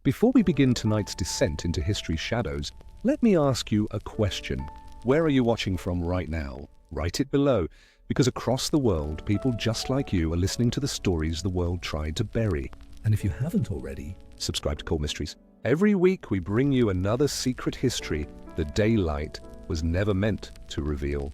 Before we begin tonight's descent into history's shadows, let me ask you a question. Where are you watching from right now? Write it below, because across the world, people just like you are listening to the stories the world tried to bury. And if you haven't already, subscribe to Cold Mysteries. Every week we bring you another secret history the daylight was never meant to reveal.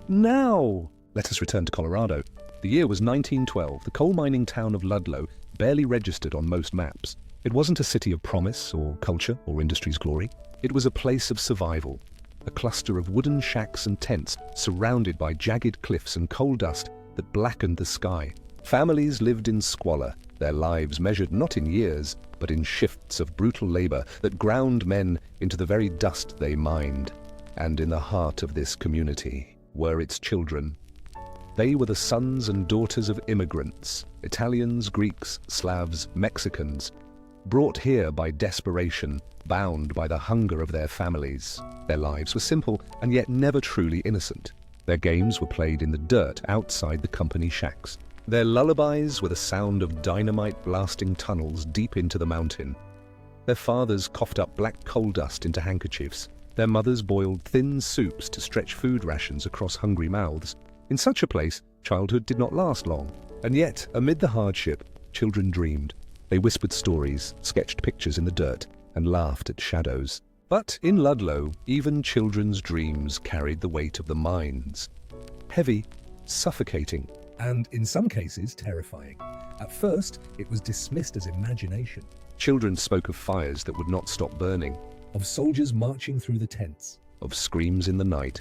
Now, let us return to Colorado. The year was 1912. The coal mining town of Ludlow barely registered on most maps. It wasn't a city of promise or culture or industry's glory. It was a place of survival, a cluster of wooden shacks and tents surrounded by jagged cliffs and coal dust that blackened the sky. Families lived in squalor, their lives measured not in years, but in shifts of brutal labor that ground men into the very dust they mined. And in the heart of this community were its children. They were the sons and daughters of immigrants, Italians, Greeks, Slavs, Mexicans, brought here by desperation, bound by the hunger of their families. Their lives were simple and yet never truly innocent. Their games were played in the dirt outside the company shacks. Their lullabies were the sound of dynamite blasting tunnels deep into the mountain. Their fathers coughed up black coal dust into handkerchiefs. Their mothers boiled thin soups to stretch food rations across hungry mouths. In such a place, childhood did not last long. And yet, amid the hardship, children dreamed. They whispered stories, sketched pictures in the dirt, and laughed at shadows. But in Ludlow, even children's dreams carried the weight of the mines. Heavy, suffocating, and in some cases terrifying. At first, it was dismissed as imagination. Children spoke of fires that would not stop burning, of soldiers marching through the tents, of screams in the night.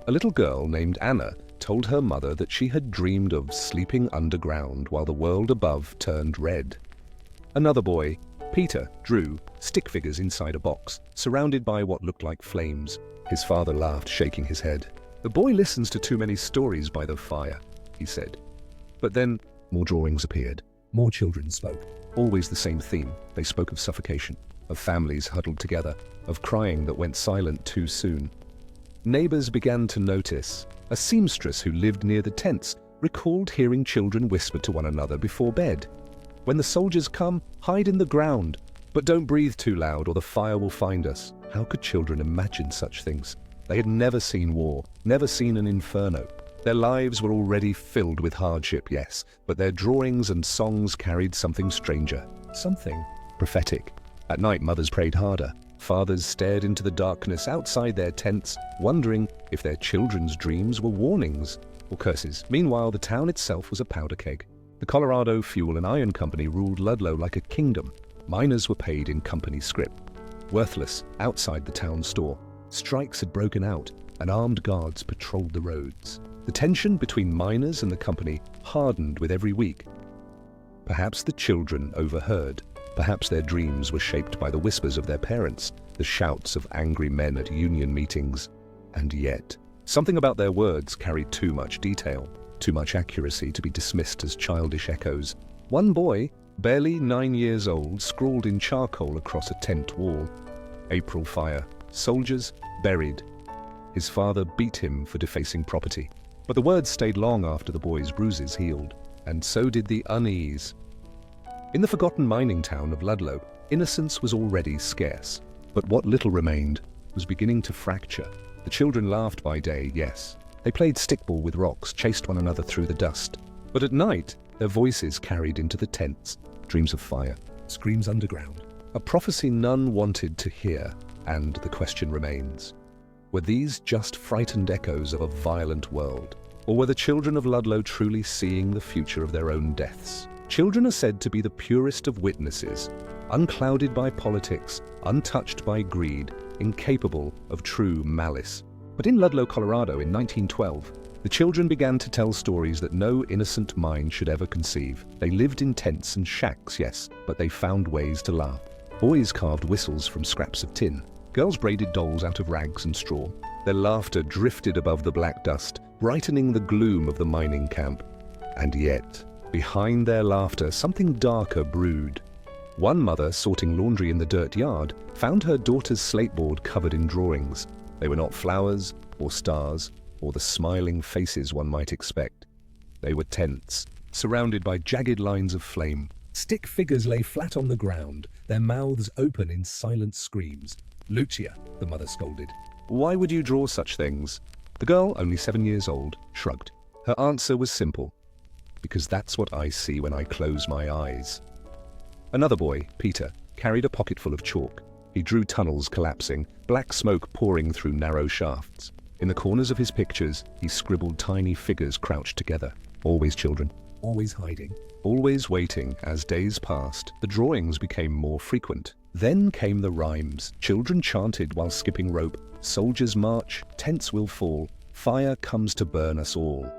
A little girl named Anna told her mother that she had dreamed of sleeping underground while the world above turned red. Another boy, Peter, drew stick figures inside a box, surrounded by what looked like flames. His father laughed, shaking his head. "The boy listens to too many stories by the fire," he said. But then more drawings appeared. More children spoke. Always the same theme. They spoke of suffocation, of families huddled together, of crying that went silent too soon. Neighbors began to notice. A seamstress who lived near the tents recalled hearing children whisper to one another before bed. "When the soldiers come, hide in the ground, but don't breathe too loud or the fire will find us." How could children imagine such things? They had never seen war, never seen an inferno. Their lives were already filled with hardship, yes, but their drawings and songs carried something stranger, something prophetic. At night, mothers prayed harder. Fathers stared into the darkness outside their tents, wondering if their children's dreams were warnings or curses. Meanwhile, the town itself was a powder keg. The Colorado Fuel and Iron Company ruled Ludlow like a kingdom. Miners were paid in company scrip, worthless outside the town store. Strikes had broken out, and armed guards patrolled the roads. The tension between miners and the company hardened with every week. Perhaps the children overheard. Perhaps their dreams were shaped by the whispers of their parents, the shouts of angry men at union meetings. And yet, something about their words carried too much detail, too much accuracy to be dismissed as childish echoes. One boy, barely 9 years old, scrawled in charcoal across a tent wall, "April fire. Soldiers buried." His father beat him for defacing property. But the words stayed long after the boy's bruises healed, and so did the unease. In the forgotten mining town of Ludlow, innocence was already scarce, but what little remained was beginning to fracture. The children laughed by day, yes. They played stickball with rocks, chased one another through the dust. But at night, their voices carried into the tents, dreams of fire, screams underground. A prophecy none wanted to hear, and the question remains. Were these just frightened echoes of a violent world? Or were the children of Ludlow truly seeing the future of their own deaths? Children are said to be the purest of witnesses, unclouded by politics, untouched by greed, incapable of true malice. But in Ludlow, Colorado in 1912, the children began to tell stories that no innocent mind should ever conceive. They lived in tents and shacks, yes, but they found ways to laugh. Boys carved whistles from scraps of tin. Girls braided dolls out of rags and straw. Their laughter drifted above the black dust, brightening the gloom of the mining camp. And yet, behind their laughter, something darker brewed. One mother, sorting laundry in the dirt yard, found her daughter's slateboard covered in drawings. They were not flowers or stars or the smiling faces one might expect. They were tents, surrounded by jagged lines of flame. Stick figures lay flat on the ground, their mouths open in silent screams. "Lucia," the mother scolded. Why would you draw such things? The girl, only 7 years old, shrugged. Her answer was simple. Because that's what I see when I close my eyes. Another boy, Peter, carried a pocket full of chalk. He drew tunnels collapsing, black smoke pouring through narrow shafts. In the corners of his pictures, he scribbled tiny figures crouched together. Always children. Always hiding. Always waiting. As days passed, the drawings became more frequent. Then came the rhymes. Children chanted while skipping rope. Soldiers march, tents will fall. Fire comes to burn us all.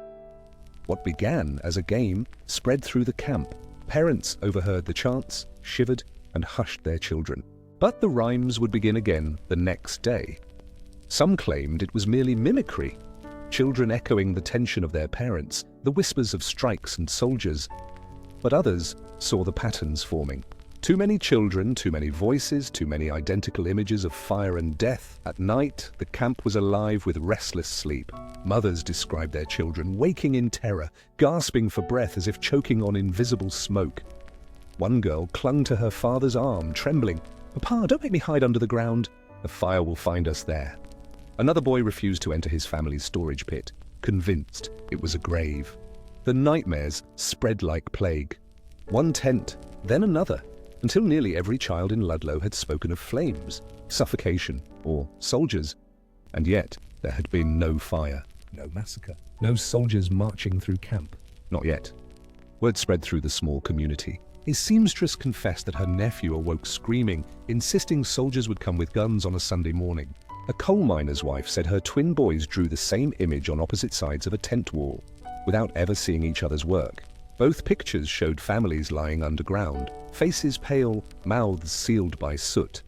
What began as a game spread through the camp. Parents overheard the chants, shivered, and hushed their children. But the rhymes would begin again the next day. Some claimed it was merely mimicry, children echoing the tension of their parents, the whispers of strikes and soldiers. But others saw the patterns forming. Too many children, too many voices, too many identical images of fire and death. At night, the camp was alive with restless sleep. Mothers described their children waking in terror, gasping for breath as if choking on invisible smoke. One girl clung to her father's arm, trembling. "Papa, don't make me hide under the ground. The fire will find us there." Another boy refused to enter his family's storage pit, convinced it was a grave. The nightmares spread like plague. One tent, then another, until nearly every child in Ludlow had spoken of flames, suffocation, or soldiers. And yet, there had been no fire. No massacre. No soldiers marching through camp. Not yet. Word spread through the small community. A seamstress confessed that her nephew awoke screaming, insisting soldiers would come with guns on a Sunday morning. A coal miner's wife said her twin boys drew the same image on opposite sides of a tent wall, without ever seeing each other's work. Both pictures showed families lying underground, faces pale, mouths sealed by soot.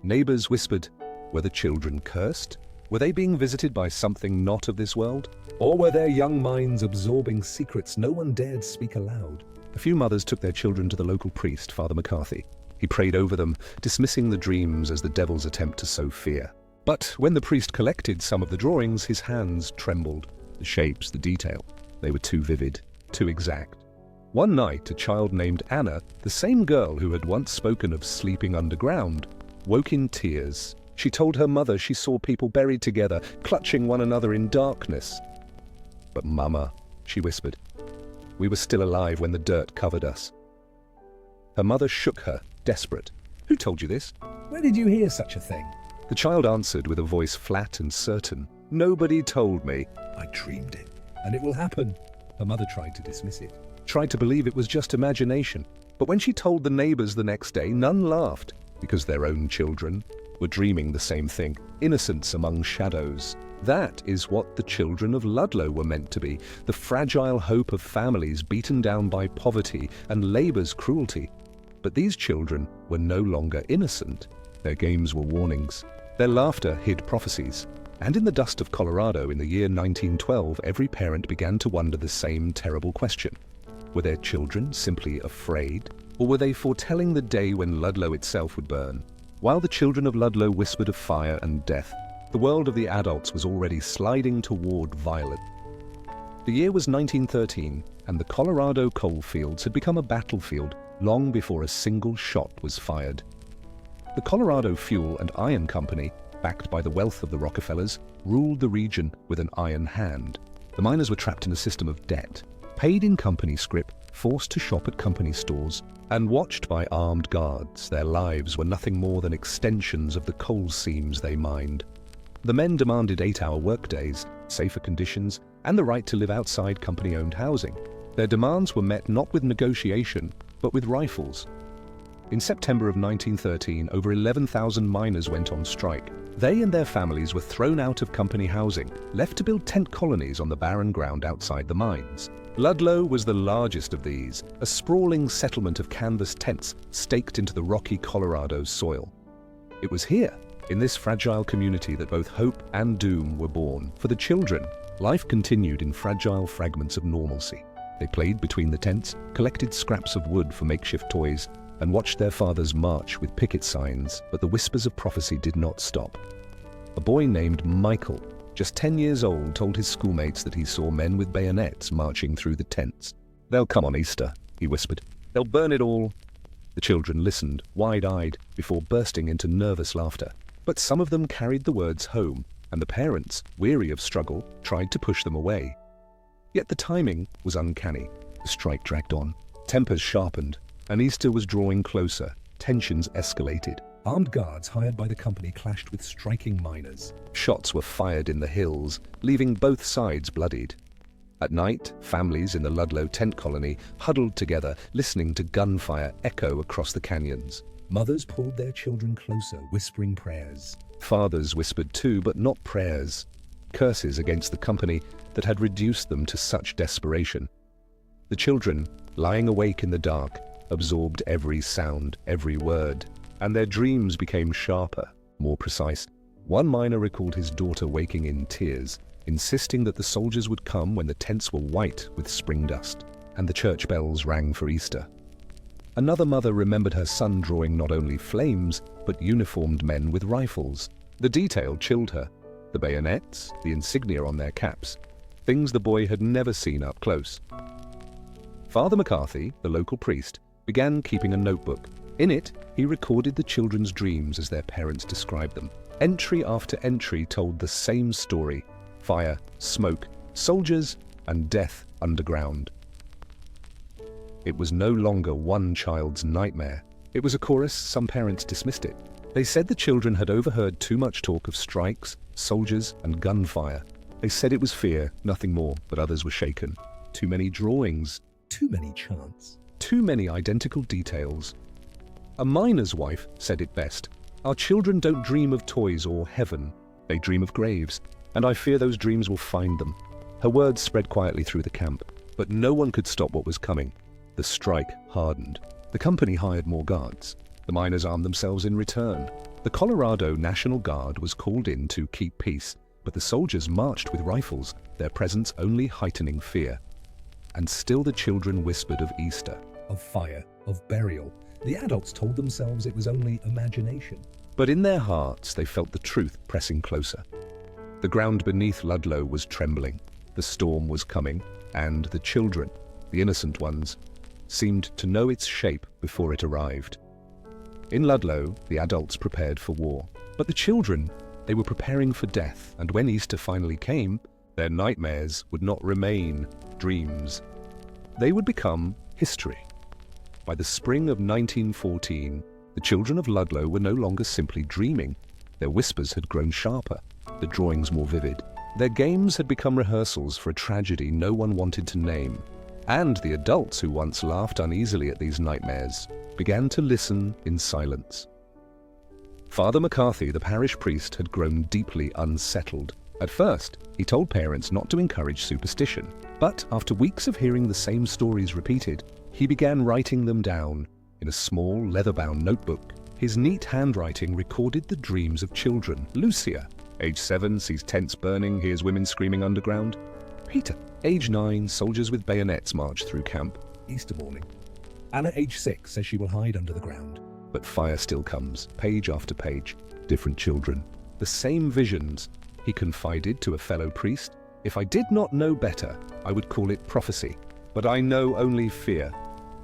Neighbors whispered, were the children cursed? Were they being visited by something not of this world? Or were their young minds absorbing secrets no one dared speak aloud? A few mothers took their children to the local priest, Father McCarthy. He prayed over them, dismissing the dreams as the devil's attempt to sow fear. But when the priest collected some of the drawings, his hands trembled. The shapes, the detail, they were too vivid, too exact. One night, a child named Anna, the same girl who had once spoken of sleeping underground, woke in tears. She told her mother she saw people buried together, clutching one another in darkness. "But Mama," she whispered, "we were still alive when the dirt covered us." Her mother shook her, desperate. "Who told you this?" "Where did you hear such a thing?" The child answered with a voice flat and certain. "Nobody told me." "I dreamed it, and it will happen." Her mother tried to dismiss it. Tried to believe it was just imagination. But when she told the neighbors the next day, none laughed, because their own children were dreaming the same thing. Innocence among shadows. That is what the children of Ludlow were meant to be, the fragile hope of families beaten down by poverty and labor's cruelty. But these children were no longer innocent. Their games were warnings. Their laughter hid prophecies. And in the dust of Colorado in the year 1912, every parent began to wonder the same terrible question. Were their children simply afraid? Or were they foretelling the day when Ludlow itself would burn? While the children of Ludlow whispered of fire and death, the world of the adults was already sliding toward violence. The year was 1913, and the Colorado coal fields had become a battlefield long before a single shot was fired. The Colorado Fuel and Iron Company, backed by the wealth of the Rockefellers, ruled the region with an iron hand. The miners were trapped in a system of debt, paid in company scrip, forced to shop at company stores, and watched by armed guards. Their lives were nothing more than extensions of the coal seams they mined. The men demanded 8-hour workdays, safer conditions, and the right to live outside company-owned housing. Their demands were met not with negotiation, but with rifles. In September of 1913, over 11,000 miners went on strike. They and their families were thrown out of company housing, left to build tent colonies on the barren ground outside the mines. Ludlow was the largest of these, a sprawling settlement of canvas tents staked into the rocky Colorado soil. It was here, in this fragile community, that both hope and doom were born. For the children, life continued in fragile fragments of normalcy. They played between the tents, collected scraps of wood for makeshift toys, and watched their fathers march with picket signs, but the whispers of prophecy did not stop. A boy named Michael, just 10 years old, told his schoolmates that he saw men with bayonets marching through the tents. "They'll come on Easter," he whispered. They'll burn it all." The children listened, wide-eyed, before bursting into nervous laughter. But some of them carried the words home, and the parents, weary of struggle, tried to push them away. Yet the timing was uncanny. The strike dragged on. Tempers sharpened, and Easter was drawing closer. Tensions escalated. Armed guards hired by the company clashed with striking miners. Shots were fired in the hills, leaving both sides bloodied. At night, families in the Ludlow tent colony huddled together, listening to gunfire echo across the canyons. Mothers pulled their children closer, whispering prayers. Fathers whispered too, but not prayers. Curses against the company that had reduced them to such desperation. The children, lying awake in the dark, absorbed every sound, every word, and their dreams became sharper, more precise. One miner recalled his daughter waking in tears, insisting that the soldiers would come when the tents were white with spring dust, and the church bells rang for Easter. Another mother remembered her son drawing not only flames, but uniformed men with rifles. The detail chilled her. The bayonets, the insignia on their caps, things the boy had never seen up close. Father McCarthy, the local priest, began keeping a notebook. In it, he recorded the children's dreams as their parents described them. Entry after entry told the same story: fire, smoke, soldiers, and death underground. It was no longer one child's nightmare. It was a chorus. Some parents dismissed it. They said the children had overheard too much talk of strikes, soldiers, and gunfire. They said it was fear, nothing more, but others were shaken. Too many drawings. Too many chants. Too many identical details. A miner's wife said it best: "Our children don't dream of toys or heaven. They dream of graves, and I fear those dreams will find them." Her words spread quietly through the camp, but no one could stop what was coming. The strike hardened. The company hired more guards. The miners armed themselves in return. The Colorado National Guard was called in to keep peace, but the soldiers marched with rifles, their presence only heightening fear. And still the children whispered of Easter. Of fire, of burial. The adults told themselves it was only imagination. But in their hearts they felt the truth pressing closer. The ground beneath Ludlow was trembling. The storm was coming, and the children, the innocent ones, seemed to know its shape before it arrived. In Ludlow, the adults prepared for war, but the children, they were preparing for death, and when Easter finally came, their nightmares would not remain dreams. They would become history. By the spring of 1914, the children of Ludlow were no longer simply dreaming. Their whispers had grown sharper, the drawings more vivid. Their games had become rehearsals for a tragedy no one wanted to name. And the adults who once laughed uneasily at these nightmares began to listen in silence. Father McCarthy, the parish priest, had grown deeply unsettled. At first, he told parents not to encourage superstition, but after weeks of hearing the same stories repeated, he began writing them down in a small, leather-bound notebook. His neat handwriting recorded the dreams of children. Lucia, age 7, sees tents burning, hears women screaming underground. Peter, age 9, soldiers with bayonets march through camp. Easter morning. Anna, age 6, says she will hide under the ground. But fire still comes, page after page. Different children. The same visions. He confided to a fellow priest. "If I did not know better, I would call it prophecy. But I know only fear."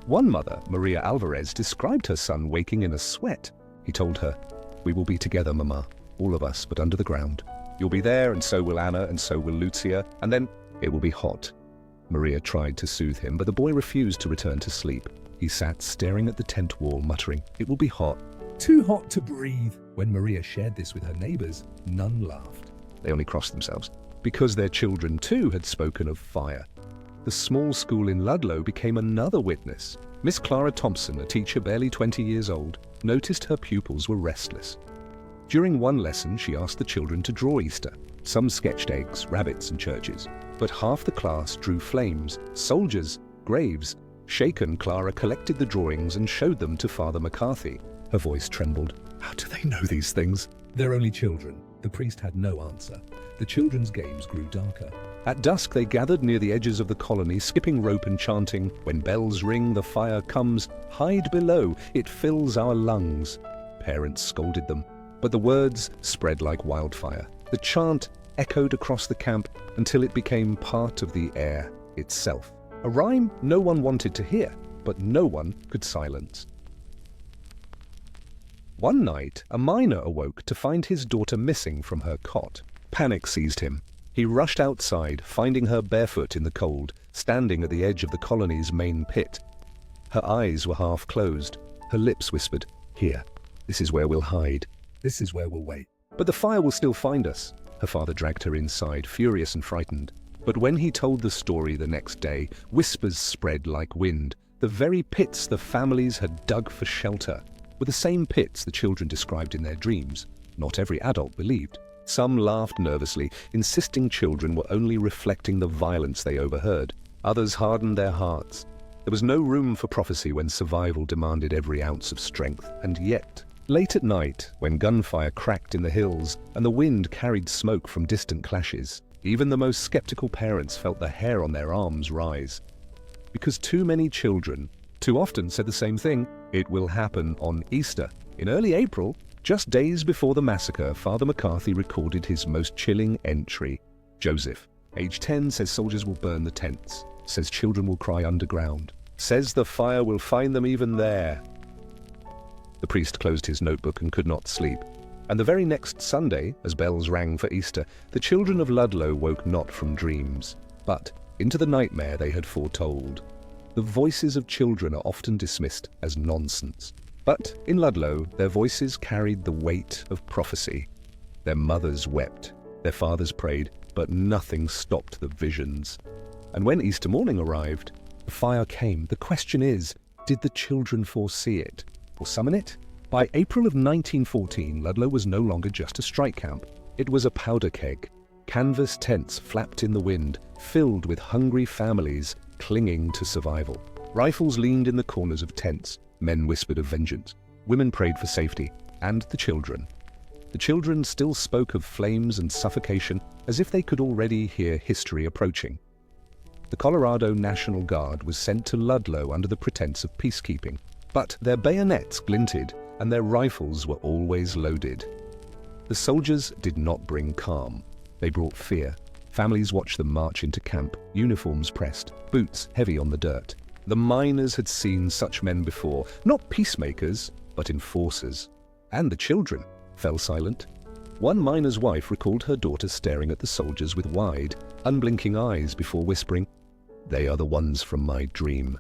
One mother, Maria Alvarez, described her son waking in a sweat. He told her, "We will be together, Mama, all of us, but under the ground. You'll be there, and so will Anna, and so will Lucia, and then it will be hot." Maria tried to soothe him, but the boy refused to return to sleep. He sat staring at the tent wall, muttering, "It will be hot." Too hot to breathe. When Maria shared this with her neighbors, none laughed. They only crossed themselves, because their children too had spoken of fire. The small school in Ludlow became another witness. Miss Clara Thompson, a teacher barely 20 years old, noticed her pupils were restless. During one lesson, she asked the children to draw Easter. Some sketched eggs, rabbits, and churches, but half the class drew flames, soldiers, graves. Shaken, Clara collected the drawings and showed them to Father McCarthy. Her voice trembled. "How do they know these things?" They're only children. The priest had no answer. The children's games grew darker. At dusk, they gathered near the edges of the colony, skipping rope and chanting, "When bells ring, the fire comes. Hide below, it fills our lungs." Parents scolded them, but the words spread like wildfire. The chant echoed across the camp until it became part of the air itself. A rhyme no one wanted to hear, but no one could silence. One night, a miner awoke to find his daughter missing from her cot. Panic seized him. He rushed outside, finding her barefoot in the cold, standing at the edge of the colony's main pit. Her eyes were half closed. Her lips whispered, "Here, this is where we'll hide. This is where we'll wait." But the fire will still find us." Her father dragged her inside, furious and frightened. But when he told the story the next day, whispers spread like wind. The very pits the families had dug for shelter were the same pits the children described in their dreams. Not every adult believed. Some laughed nervously, insisting children were only reflecting the violence they overheard. Others hardened their hearts. There was no room for prophecy when survival demanded every ounce of strength. And yet, late at night, when gunfire cracked in the hills and the wind carried smoke from distant clashes, even the most skeptical parents felt the hair on their arms rise. Because too many children too often said the same thing: it will happen on Easter. In early April, just days before the massacre, Father McCarthy recorded his most chilling entry. Joseph, age 10, says soldiers will burn the tents, says children will cry underground, says the fire will find them even there. The priest closed his notebook and could not sleep. And the very next Sunday, as bells rang for Easter, the children of Ludlow woke not from dreams, but into the nightmare they had foretold. The voices of children are often dismissed as nonsense. But in Ludlow, their voices carried the weight of prophecy. Their mothers wept, their fathers prayed, but nothing stopped the visions. And when Easter morning arrived, the fire came. The question is, did the children foresee it or summon it? By April of 1914, Ludlow was no longer just a strike camp. It was a powder keg. Canvas tents flapped in the wind, filled with hungry families clinging to survival. Rifles leaned in the corners of tents. Men whispered of vengeance. Women prayed for safety. And the children. The children still spoke of flames and suffocation as if they could already hear history approaching. The Colorado National Guard was sent to Ludlow under the pretense of peacekeeping. But their bayonets glinted and their rifles were always loaded. The soldiers did not bring calm. They brought fear. Families watched them march into camp, uniforms pressed, boots heavy on the dirt. The miners had seen such men before, not peacemakers, but enforcers. And the children fell silent. One miner's wife recalled her daughter staring at the soldiers with wide, unblinking eyes before whispering, "They are the ones from my dream."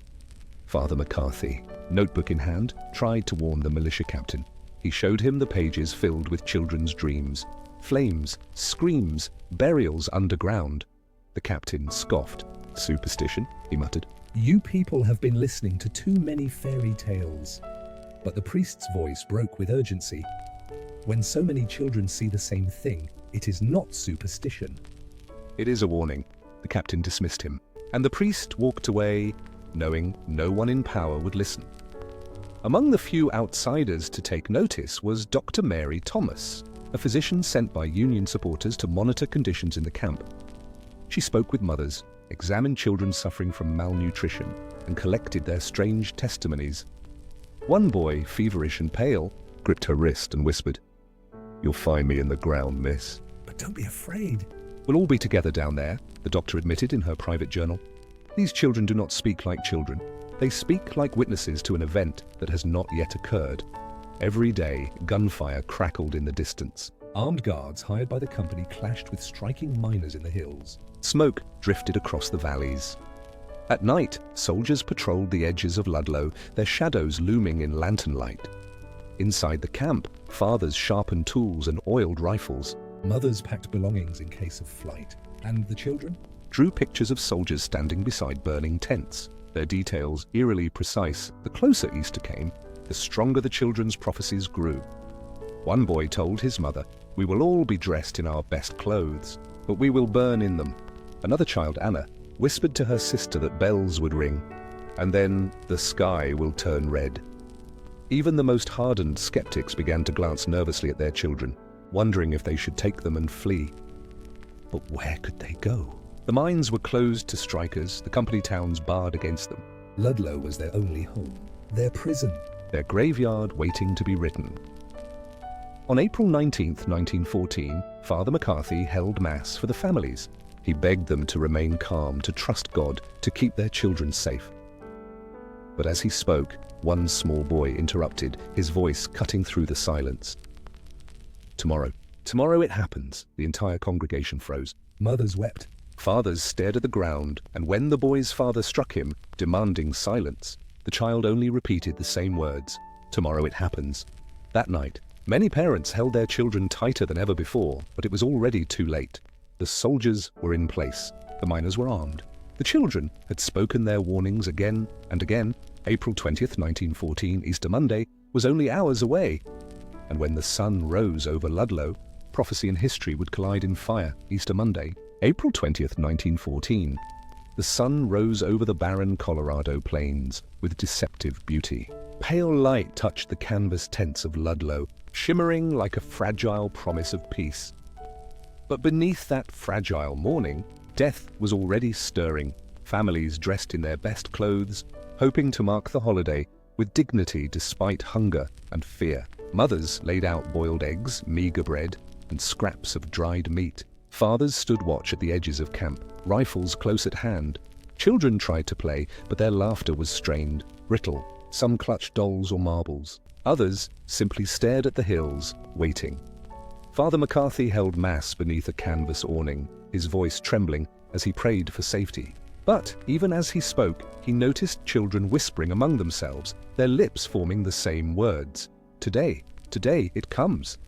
Father McCarthy, notebook in hand, tried to warn the militia captain. He showed him the pages filled with children's dreams. Flames, screams, burials underground. The captain scoffed. "Superstition," he muttered. "You people have been listening to too many fairy tales." But the priest's voice broke with urgency. "When so many children see the same thing, it is not superstition." "It is a warning." The captain dismissed him, and the priest walked away, knowing no one in power would listen. Among the few outsiders to take notice was Dr. Mary Thomas, a physician sent by Union supporters to monitor conditions in the camp. She spoke with mothers, examined children suffering from malnutrition, and collected their strange testimonies. One boy, feverish and pale, gripped her wrist and whispered, "You'll find me in the ground, miss." "But don't be afraid." "We'll all be together down there," the doctor admitted in her private journal. "These children do not speak like children. They speak like witnesses to an event that has not yet occurred." Every day, gunfire crackled in the distance. Armed guards hired by the company clashed with striking miners in the hills. Smoke drifted across the valleys. At night, soldiers patrolled the edges of Ludlow, their shadows looming in lantern light. Inside the camp, fathers sharpened tools and oiled rifles. Mothers packed belongings in case of flight. And the children? Drew pictures of soldiers standing beside burning tents, their details eerily precise. The closer Easter came, the stronger the children's prophecies grew. One boy told his mother, "We will all be dressed in our best clothes, but we will burn in them." Another child, Anna, whispered to her sister that bells would ring, and then the sky will turn red. Even the most hardened skeptics began to glance nervously at their children, wondering if they should take them and flee. But where could they go? The mines were closed to strikers, the company towns barred against them. Ludlow was their only home, their prison. Their graveyard waiting to be written. On April 19, 1914, Father McCarthy held Mass for the families. He begged them to remain calm, to trust God, to keep their children safe. But as he spoke, one small boy interrupted, his voice cutting through the silence. Tomorrow. Tomorrow it happens. The entire congregation froze. Mothers wept. Fathers stared at the ground, and when the boy's father struck him, demanding silence, the child only repeated the same words. Tomorrow it happens. That night, many parents held their children tighter than ever before, but it was already too late. The soldiers were in place. The miners were armed. The children had spoken their warnings again and again. April 20th, 1914, Easter Monday, was only hours away. And when the sun rose over Ludlow, prophecy and history would collide in fire. Easter Monday, April 20th, 1914. The sun rose over the barren Colorado plains with deceptive beauty. Pale light touched the canvas tents of Ludlow, shimmering like a fragile promise of peace. But beneath that fragile morning, death was already stirring. Families dressed in their best clothes, hoping to mark the holiday with dignity despite hunger and fear. Mothers laid out boiled eggs, meager bread, and scraps of dried meat. Fathers stood watch at the edges of camp, rifles close at hand. Children tried to play, but their laughter was strained, brittle. Some clutched dolls or marbles. Others simply stared at the hills, waiting. Father McCarthy held mass beneath a canvas awning, his voice trembling as he prayed for safety. But even as he spoke, he noticed children whispering among themselves, their lips forming the same words. Today, it comes.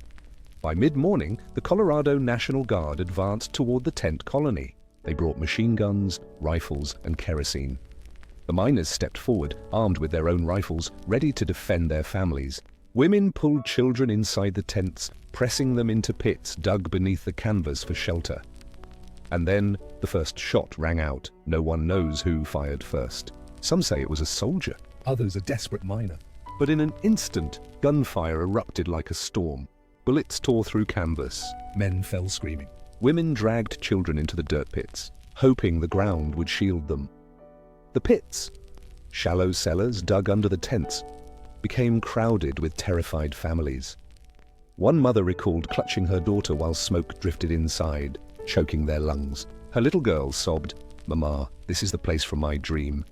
By mid-morning, the Colorado National Guard advanced toward the tent colony. They brought machine guns, rifles, and kerosene. The miners stepped forward, armed with their own rifles, ready to defend their families. Women pulled children inside the tents, pressing them into pits dug beneath the canvas for shelter. And then the first shot rang out. No one knows who fired first. Some say it was a soldier. Others a desperate miner. But in an instant, gunfire erupted like a storm. Bullets tore through canvas. Men fell screaming. Women dragged children into the dirt pits, hoping the ground would shield them. The pits, shallow cellars dug under the tents, became crowded with terrified families. One mother recalled clutching her daughter while smoke drifted inside, choking their lungs. Her little girl sobbed, "Mama, this is the place from my dream."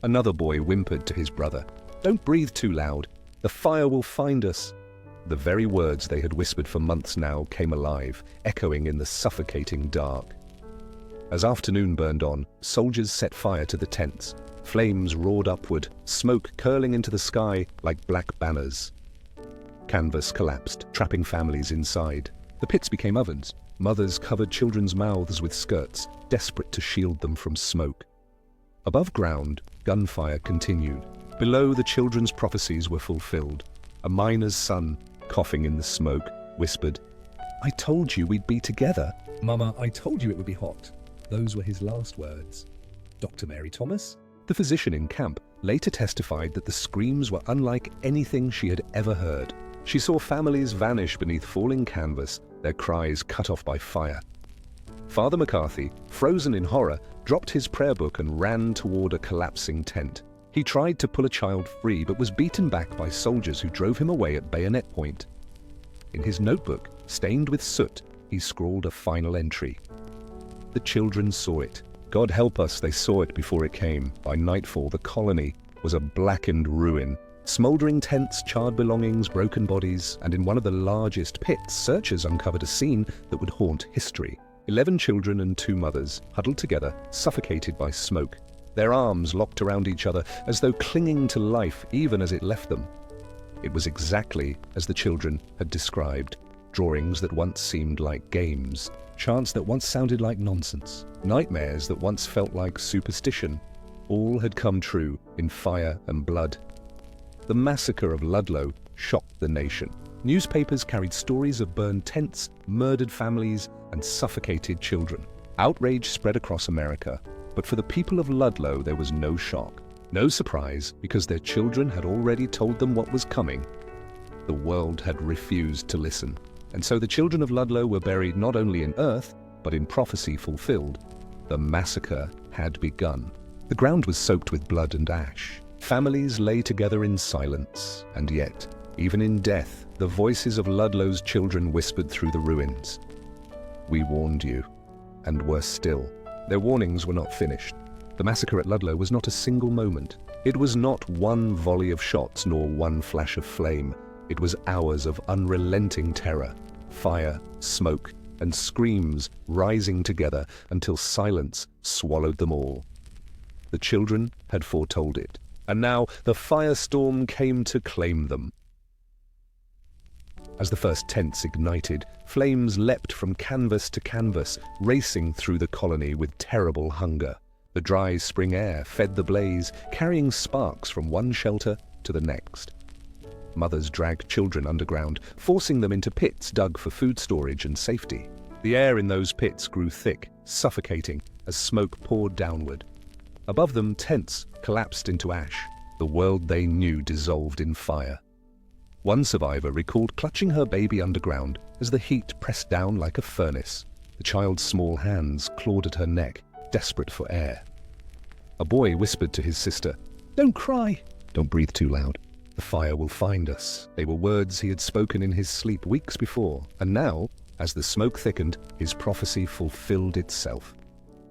Another boy whimpered to his brother, "Don't breathe too loud. The fire will find us." The very words they had whispered for months now came alive, echoing in the suffocating dark. As afternoon burned on, soldiers set fire to the tents. Flames roared upward, smoke curling into the sky like black banners. Canvas collapsed, trapping families inside. The pits became ovens. Mothers covered children's mouths with skirts, desperate to shield them from smoke. Above ground, gunfire continued. Below, the children's prophecies were fulfilled. A miner's son, coughing in the smoke, whispered, "I told you we'd be together." "Mama, I told you it would be hot." Those were his last words. Dr. Mary Thomas, the physician in camp, later testified that the screams were unlike anything she had ever heard. She saw families vanish beneath falling canvas, their cries cut off by fire. Father McCarthy, frozen in horror, dropped his prayer book and ran toward a collapsing tent. He tried to pull a child free, but was beaten back by soldiers who drove him away at bayonet point. In his notebook, stained with soot, he scrawled a final entry. The children saw it. God help us, they saw it before it came. By nightfall, the colony was a blackened ruin. Smoldering tents, charred belongings, broken bodies, and in one of the largest pits, searchers uncovered a scene that would haunt history. 11 children and 2 mothers, huddled together, suffocated by smoke. Their arms locked around each other as though clinging to life even as it left them. It was exactly as the children had described. Drawings that once seemed like games. Chants that once sounded like nonsense. Nightmares that once felt like superstition. All had come true in fire and blood. The massacre of Ludlow shocked the nation. Newspapers carried stories of burned tents, murdered families, and suffocated children. Outrage spread across America. But for the people of Ludlow, there was no shock, no surprise, because their children had already told them what was coming. The world had refused to listen. And so the children of Ludlow were buried not only in earth, but in prophecy fulfilled. The massacre had begun. The ground was soaked with blood and ash. Families lay together in silence, and yet, even in death, the voices of Ludlow's children whispered through the ruins. "We warned you, and were still." Their warnings were not finished. The massacre at Ludlow was not a single moment. It was not one volley of shots nor one flash of flame. It was hours of unrelenting terror, fire, smoke, and screams rising together until silence swallowed them all. The children had foretold it, and now the firestorm came to claim them. As the first tents ignited, flames leapt from canvas to canvas, racing through the colony with terrible hunger. The dry spring air fed the blaze, carrying sparks from one shelter to the next. Mothers dragged children underground, forcing them into pits dug for food storage and safety. The air in those pits grew thick, suffocating, as smoke poured downward. Above them, tents collapsed into ash. The world they knew dissolved in fire. One survivor recalled clutching her baby underground as the heat pressed down like a furnace. The child's small hands clawed at her neck, desperate for air. A boy whispered to his sister, "Don't cry. Don't breathe too loud. The fire will find us." They were words he had spoken in his sleep weeks before, and now, as the smoke thickened, his prophecy fulfilled itself.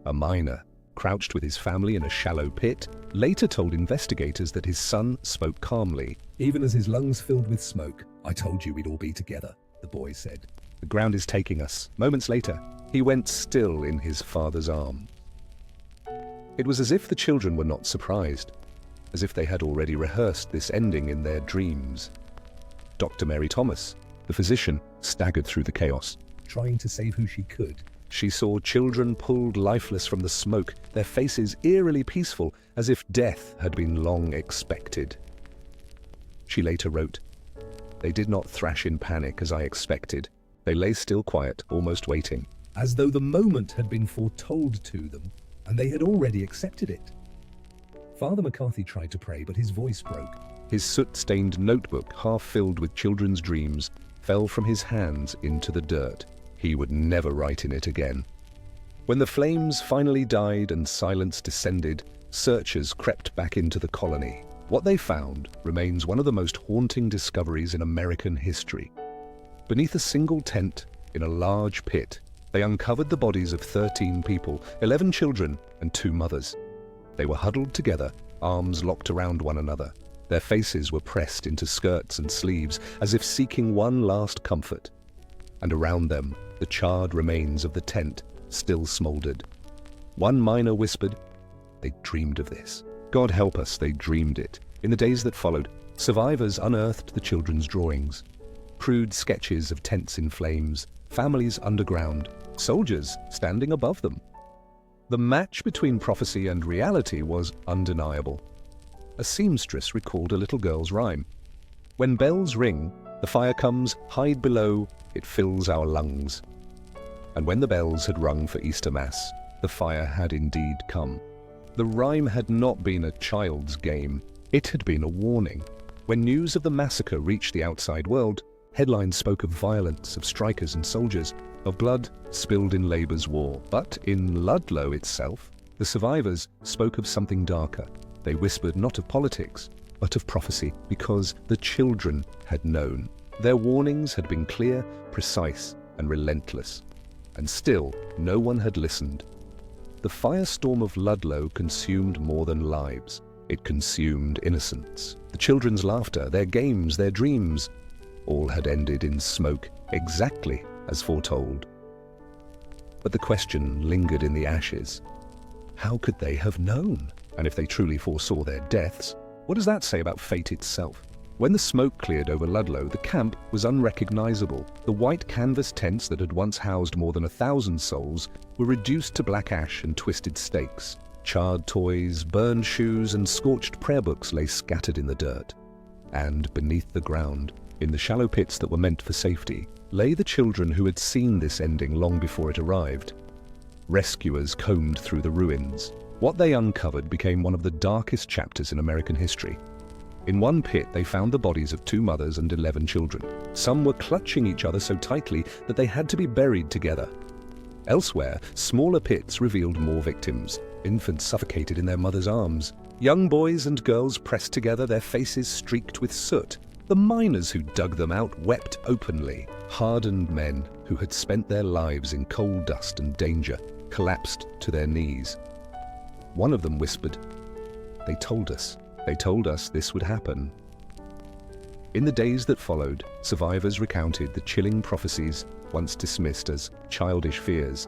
A miner, crouched with his family in a shallow pit, later told investigators that his son spoke calmly. "Even as his lungs filled with smoke, I told you we'd all be together," the boy said. "The ground is taking us." Moments later, he went still in his father's arms. It was as if the children were not surprised, as if they had already rehearsed this ending in their dreams. Dr. Mary Thomas, the physician, staggered through the chaos. Trying to save who she could. She saw children pulled lifeless from the smoke, their faces eerily peaceful, as if death had been long expected. She later wrote, "They did not thrash in panic as I expected. They lay still quiet, almost waiting." As though the moment had been foretold to them, and they had already accepted it. Father McCarthy tried to pray, but his voice broke. His soot-stained notebook, half filled with children's dreams, fell from his hands into the dirt. He would never write in it again. When the flames finally died and silence descended, searchers crept back into the colony. What they found remains one of the most haunting discoveries in American history. Beneath a single tent, in a large pit, they uncovered the bodies of 13 people, 11 children and 2 mothers. They were huddled together, arms locked around one another. Their faces were pressed into skirts and sleeves, as if seeking one last comfort. And around them, the charred remains of the tent still smoldered. One miner whispered, "They dreamed of this. God help us, they dreamed it." In the days that followed, survivors unearthed the children's drawings. Crude sketches of tents in flames, families underground, soldiers standing above them. The match between prophecy and reality was undeniable. A seamstress recalled a little girl's rhyme. "When bells ring, the fire comes, hide below, it fills our lungs." And when the bells had rung for Easter Mass, the fire had indeed come. The rhyme had not been a child's game. It had been a warning. When news of the massacre reached the outside world, headlines spoke of violence, of strikers and soldiers, of blood spilled in Labour's war. But in Ludlow itself, the survivors spoke of something darker. They whispered not of politics, but of prophecy, because the children had known. Their warnings had been clear, precise, and relentless. And still, no one had listened. The firestorm of Ludlow consumed more than lives. It consumed innocence. The children's laughter, their games, their dreams, all had ended in smoke, exactly as foretold. But the question lingered in the ashes. How could they have known? And if they truly foresaw their deaths, what does that say about fate itself? When the smoke cleared over Ludlow, the camp was unrecognizable. The white canvas tents that had once housed more than 1,000 souls were reduced to black ash and twisted stakes. Charred toys, burned shoes, and scorched prayer books lay scattered in the dirt. And beneath the ground, in the shallow pits that were meant for safety, lay the children who had seen this ending long before it arrived. Rescuers combed through the ruins. What they uncovered became one of the darkest chapters in American history. In one pit, they found the bodies of 2 mothers and 11 children. Some were clutching each other so tightly that they had to be buried together. Elsewhere, smaller pits revealed more victims. Infants suffocated in their mothers' arms. Young boys and girls pressed together, their faces streaked with soot. The miners who dug them out wept openly. Hardened men who had spent their lives in coal dust and danger collapsed to their knees. One of them whispered, "They told us. They told us this would happen. In the days that followed, survivors recounted the chilling prophecies once dismissed as childish fears.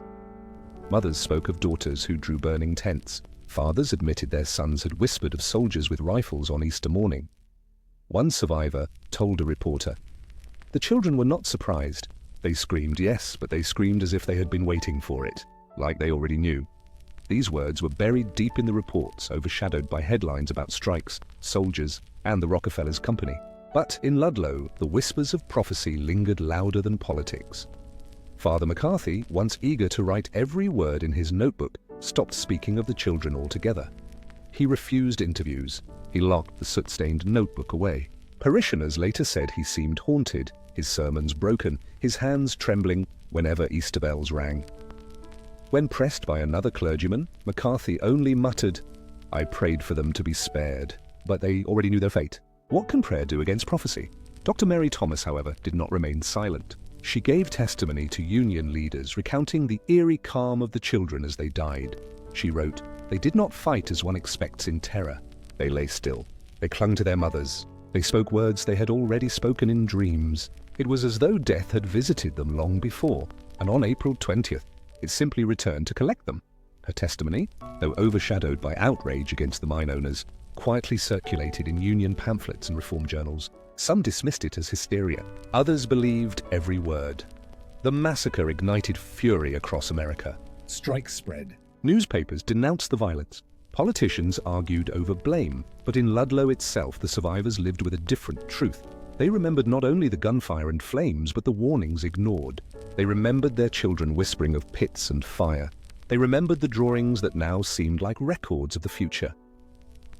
Mothers spoke of daughters who drew burning tents. Fathers admitted their sons had whispered of soldiers with rifles on Easter morning. One survivor told a reporter, "The children were not surprised. They screamed, yes, but they screamed as if they had been waiting for it, like they already knew." These words were buried deep in the reports, overshadowed by headlines about strikes, soldiers, and the Rockefellers' company. But in Ludlow, the whispers of prophecy lingered louder than politics. Father McCarthy, once eager to write every word in his notebook, stopped speaking of the children altogether. He refused interviews. He locked the soot-stained notebook away. Parishioners later said he seemed haunted, his sermons broken, his hands trembling whenever Easter bells rang. When pressed by another clergyman, McCarthy only muttered, "I prayed for them to be spared, but they already knew their fate. What can prayer do against prophecy?" Dr. Mary Thomas, however, did not remain silent. She gave testimony to union leaders, recounting the eerie calm of the children as they died. She wrote, "They did not fight as one expects in terror. They lay still. They clung to their mothers. They spoke words they had already spoken in dreams. It was as though death had visited them long before, and on April 20th, it simply returned to collect them." Her testimony, though overshadowed by outrage against the mine owners, quietly circulated in union pamphlets and reform journals. Some dismissed it as hysteria. Others believed every word. The massacre ignited fury across America. Strikes spread. Newspapers denounced the violence. Politicians argued over blame, but in Ludlow itself the survivors lived with a different truth. They remembered not only the gunfire and flames, but the warnings ignored. They remembered their children whispering of pits and fire. They remembered the drawings that now seemed like records of the future.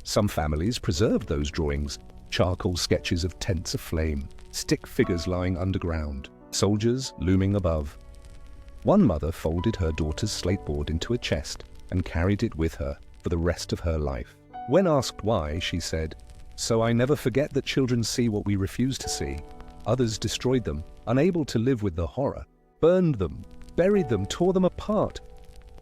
Some families preserved those drawings, charcoal sketches of tents aflame, stick figures lying underground, soldiers looming above. One mother folded her daughter's slateboard into a chest and carried it with her for the rest of her life. When asked why, she said, "So I never forget that children see what we refuse to see." Others destroyed them, unable to live with the horror, burned them, buried them, tore them apart,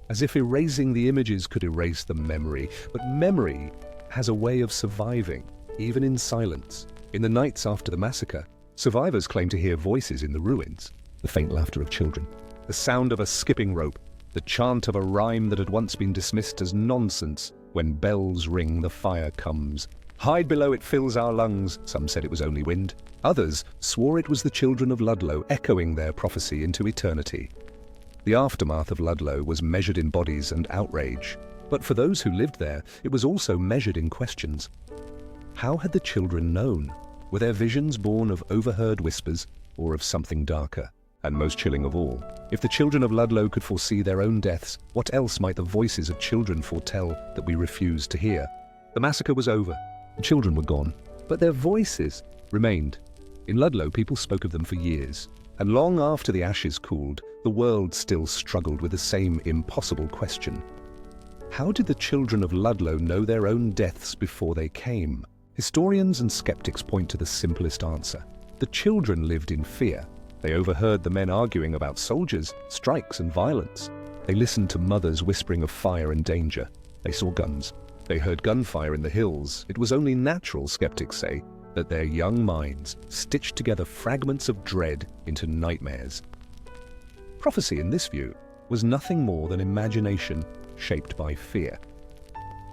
as if erasing the images could erase the memory. But memory has a way of surviving, even in silence. In the nights after the massacre, survivors claim to hear voices in the ruins, the faint laughter of children, the sound of a skipping rope, the chant of a rhyme that had once been dismissed as nonsense. When bells ring, the fire comes. Hide below, it fills our lungs. Some said it was only wind. Others swore it was the children of Ludlow echoing their prophecy into eternity. The aftermath of Ludlow was measured in bodies and outrage. But for those who lived there, it was also measured in questions. How had the children known? Were their visions born of overheard whispers or of something darker? And most chilling of all, if the children of Ludlow could foresee their own deaths, what else might the voices of children foretell that we refused to hear? The massacre was over. The children were gone. But their voices remained. In Ludlow, people spoke of them for years. And long after the ashes cooled, the world still struggled with the same impossible question. How did the children of Ludlow know their own deaths before they came? Historians and skeptics point to the simplest answer. The children lived in fear. They overheard the men arguing about soldiers, strikes, and violence. They listened to mothers whispering of fire and danger. They saw guns. They heard gunfire in the hills. It was only natural, skeptics say, that their young minds stitched together fragments of dread into nightmares. Prophecy, in this view, was nothing more than imagination shaped by fear.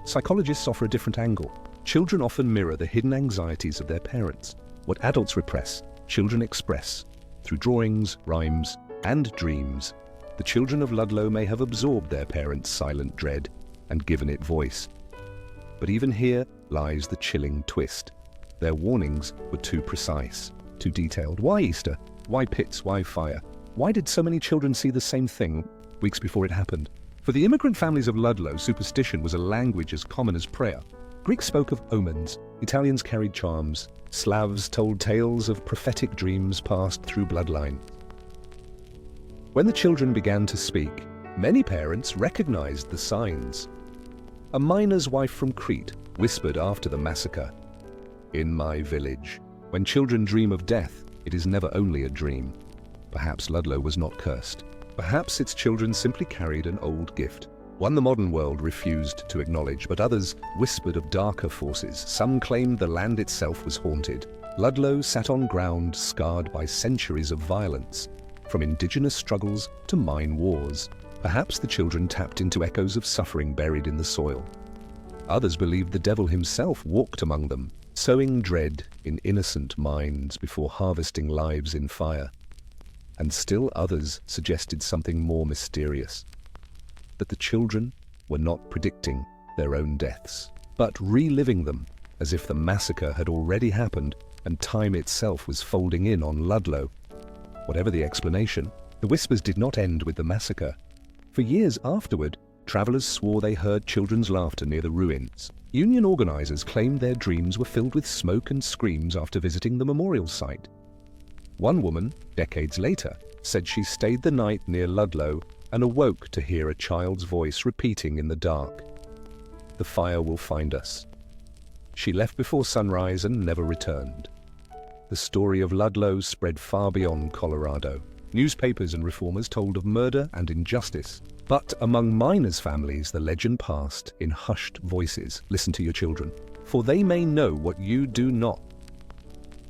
Psychologists offer a different angle. Children often mirror the hidden anxieties of their parents. What adults repress, children express through drawings, rhymes, and dreams. The children of Ludlow may have absorbed their parents' silent dread and given it voice. But even here lies the chilling twist. Their warnings were too precise, too detailed. Why Easter? Why pits? Why fire? Why did so many children see the same thing weeks before it happened? For the immigrant families of Ludlow, superstition was a language as common as prayer. Greeks spoke of omens, Italians carried charms, Slavs told tales of prophetic dreams passed through bloodline. When the children began to speak, many parents recognized the signs. A miner's wife from Crete whispered after the massacre, "In my village, when children dream of death, it is never only a dream." Perhaps Ludlow was not cursed. Perhaps its children simply carried an old gift, One the modern world refused to acknowledge, but others whispered of darker forces. Some claimed the land itself was haunted. Ludlow sat on ground scarred by centuries of violence, from indigenous struggles to mine wars. Perhaps the children tapped into echoes of suffering buried in the soil. Others believed the devil himself walked among them, sowing dread in innocent minds before harvesting lives in fire. And still others suggested something more mysterious, that the children were not predicting their own deaths, but reliving them as if the massacre had already happened and time itself was folding in on Ludlow. Whatever the explanation, the whispers did not end with the massacre. For years afterward, travelers swore they heard children's laughter near the ruins. Union organizers claimed their dreams were filled with smoke and screams after visiting the memorial site. One woman, decades later, said she stayed the night near Ludlow and awoke to hear a child's voice repeating in the dark, "The fire will find us." She left before sunrise and never returned. The story of Ludlow spread far beyond Colorado. Newspapers and reformers told of murder and injustice. But among miners' families, the legend passed in hushed voices. Listen to your children, for they may know what you do not.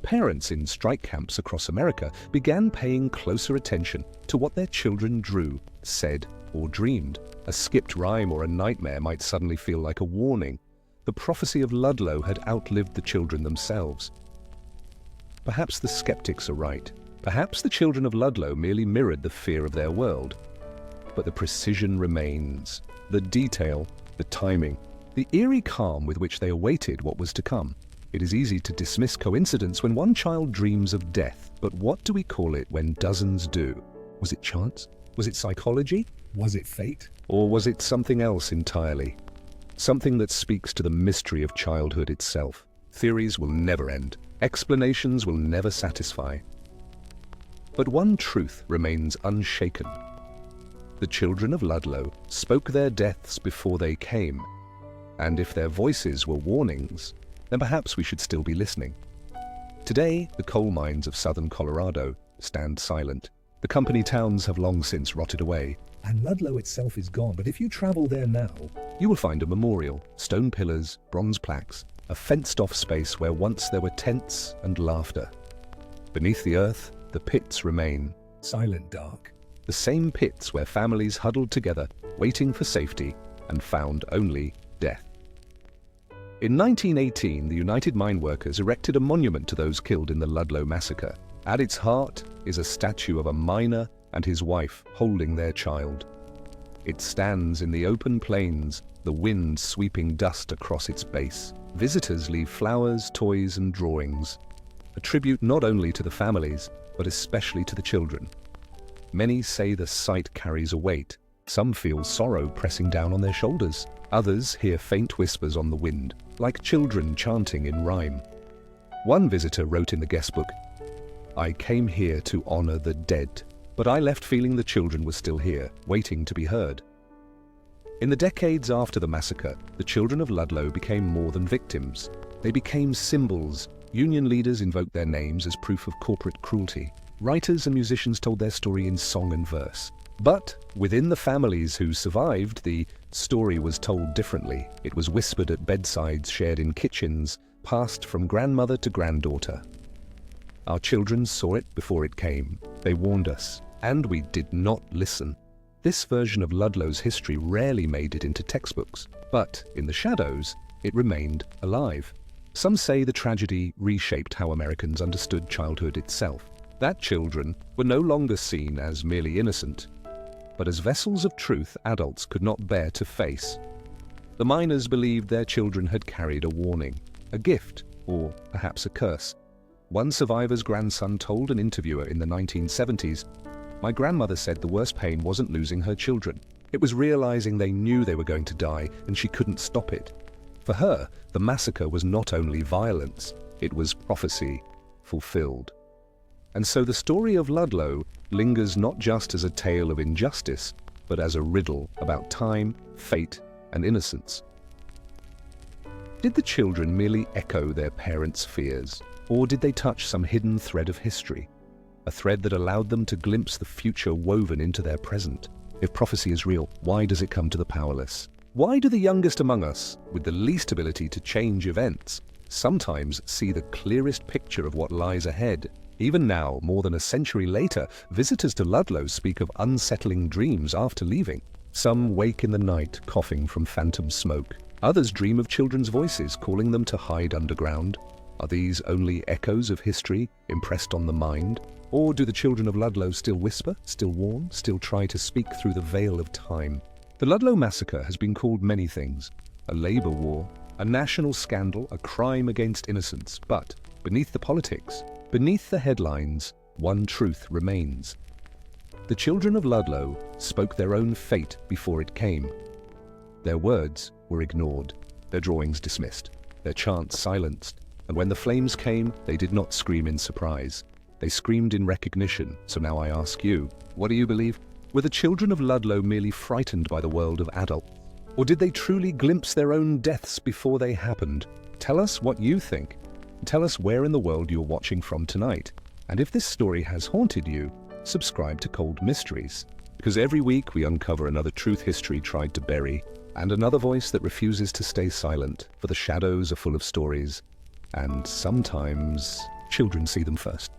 Parents in strike camps across America began paying closer attention to what their children drew, said, or dreamed. A skipped rhyme or a nightmare might suddenly feel like a warning. The prophecy of Ludlow had outlived the children themselves. Perhaps the skeptics are right. Perhaps the children of Ludlow merely mirrored the fear of their world. But the precision remains, the detail, the timing, the eerie calm with which they awaited what was to come. It is easy to dismiss coincidence when one child dreams of death, but what do we call it when dozens do? Was it chance? Was it psychology? Was it fate? Or was it something else entirely? Something that speaks to the mystery of childhood itself. Theories will never end. Explanations will never satisfy. But one truth remains unshaken. The children of Ludlow spoke their deaths before they came, and if their voices were warnings, then perhaps we should still be listening. Today, the coal mines of southern Colorado stand silent. The company towns have long since rotted away. And Ludlow itself is gone, but if you travel there now, You will find a memorial, stone pillars, bronze plaques, a fenced-off space where once there were tents and laughter. Beneath the earth, the pits remain. silent dark. The same pits where families huddled together, waiting for safety, and found only death. In 1918, the United Mine Workers erected a monument to those killed in the Ludlow massacre. At its heart is a statue of a miner and his wife holding their child. It stands in the open plains, the wind sweeping dust across its base. Visitors leave flowers, toys, and drawings, a tribute not only to the families, but especially to the children. Many say the sight carries a weight. Some feel sorrow pressing down on their shoulders. Others hear faint whispers on the wind, like children chanting in rhyme. One visitor wrote in the guest book, "I came here to honor the dead, but I left feeling the children were still here, waiting to be heard." In the decades after the massacre, the children of Ludlow became more than victims. They became symbols. Union leaders invoked their names as proof of corporate cruelty. Writers and musicians told their story in song and verse. But within the families who survived, the story was told differently. It was whispered at bedsides, shared in kitchens, passed from grandmother to granddaughter. Our children saw it before it came. They warned us, and we did not listen. This version of Ludlow's history rarely made it into textbooks, but in the shadows, it remained alive. Some say the tragedy reshaped how Americans understood childhood itself. That children were no longer seen as merely innocent, but as vessels of truth adults could not bear to face. The miners believed their children had carried a warning, a gift, or perhaps a curse. One survivor's grandson told an interviewer in the 1970s, "My grandmother said the worst pain wasn't losing her children. It was realizing they knew they were going to die and she couldn't stop it." For her, the massacre was not only violence, it was prophecy fulfilled. And so the story of Ludlow lingers not just as a tale of injustice, but as a riddle about time, fate, and innocence. Did the children merely echo their parents' fears, or did they touch some hidden thread of history? A thread that allowed them to glimpse the future woven into their present? If prophecy is real, why does it come to the powerless? Why do the youngest among us, with the least ability to change events, sometimes see the clearest picture of what lies ahead? Even now, more than a century later, visitors to Ludlow speak of unsettling dreams after leaving. Some wake in the night, coughing from phantom smoke. Others dream of children's voices calling them to hide underground. Are these only echoes of history impressed on the mind? Or do the children of Ludlow still whisper, still warn, still try to speak through the veil of time? The Ludlow massacre has been called many things: a labor war, a national scandal, a crime against innocence. But beneath the politics, beneath the headlines, one truth remains. The children of Ludlow spoke their own fate before it came. Their words were ignored, their drawings dismissed, their chants silenced, and when the flames came, they did not scream in surprise. They screamed in recognition. So now I ask you, what do you believe? Were the children of Ludlow merely frightened by the world of adults? Or did they truly glimpse their own deaths before they happened? Tell us what you think. Tell us where in the world you're watching from tonight. And if this story has haunted you, subscribe to Cold Mysteries. Because every week we uncover another truth history tried to bury, and another voice that refuses to stay silent, for the shadows are full of stories, and sometimes children see them first.